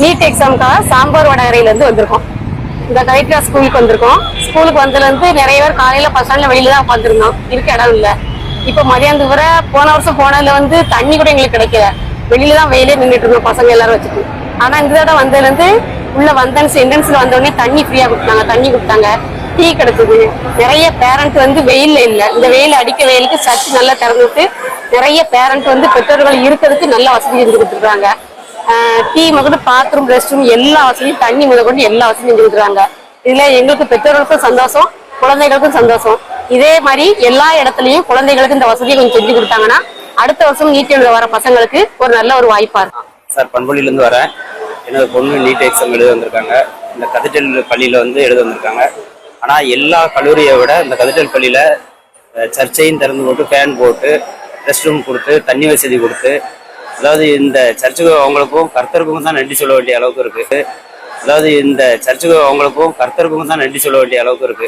NEET எக்ஸாமுக்காக sambar வடகரையில இருந்து வந்திருக்கோம். இந்த கலெக்டர் ஸ்கூலுக்கு வந்திருக்கோம். ஸ்கூலுக்கு வந்ததுல இருந்து நிறைய பேர் காலையில பஸ் ஸ்டாண்ட்ல வெளியில தான் உட்காந்துருந்தோம். இருக்க இடம் இல்ல. இப்ப மதியானத்துக்கு வர போன வருஷம் போனதுல வந்து தண்ணி கூட எங்களுக்கு கிடைக்கல. வெளியில தான் வெயிலே நின்றுட்டு இருந்தோம் பசங்க எல்லாரும் வச்சுட்டு. ஆனா இந்த தடவை வந்ததுல இருந்து உள்ள என்ட்ரன்ஸ்ல வந்த உடனே தண்ணி ஃப்ரீயா கொடுத்தாங்க, டீ கிடைச்சது. நிறைய பேரண்ட் வந்து வெயில்ல இல்ல, இந்த வெயில் அடிக்க வெயிலுக்கு சர்ச் நல்லா திறந்துட்டு நிறைய பேரண்ட் வந்து பெற்றோர்கள் இருக்கிறதுக்கு நல்ல வசதி செஞ்சு கொடுத்துருக்காங்க. டீ முதல்ல பாத்ரூம், ரெஸ்ட் ரூம் எல்லா வசதியும், தண்ணி முதற்கொண்டு எல்லா வசதியும் செஞ்சு கொடுக்குறாங்க. இதுல எங்களுக்கு பெற்றோர்களுக்கும் சந்தோஷம், குழந்தைகளுக்கும் சந்தோஷம். இதே மாதிரி எல்லா இடத்துலயும் குழந்தைகளுக்கு இந்த வசதியை கொஞ்சம் செஞ்சு கொடுத்தாங்கன்னா அடுத்த வருஷம் நீட் எழுத வர பசங்களுக்கு ஒரு நல்ல ஒரு வாய்ப்பா இருக்கும். சார், பண்பொழியில இருந்து வரேன். என்னோட பொண்ணு நீட் எக்ஸாம் எழுத வந்திருக்காங்க. இந்த கதிட்டல் பள்ளியில வந்து எழுத வந்திருக்காங்க. ஆனா எல்லா கல்லூரியை விட இந்த கதிட்டல் பள்ளியில சர்ச்சையும் திறந்து போட்டு, ஃபேன் போட்டு, ரெஸ்ட் ரூம் கொடுத்து, தண்ணி வசதி கொடுத்து, அதாவது இந்த சர்ச்சுக்கு அவங்களுக்கும் கர்த்தருக்கும் தான் நன்றி சொல்ல வேண்டிய அளவுக்கு இருக்கு. அதாவது இந்த சர்ச்சுக்கு அவங்களுக்கும் கர்த்தருக்கும் தான் நன்றி சொல்ல வேண்டிய அளவுக்கு இருக்கு.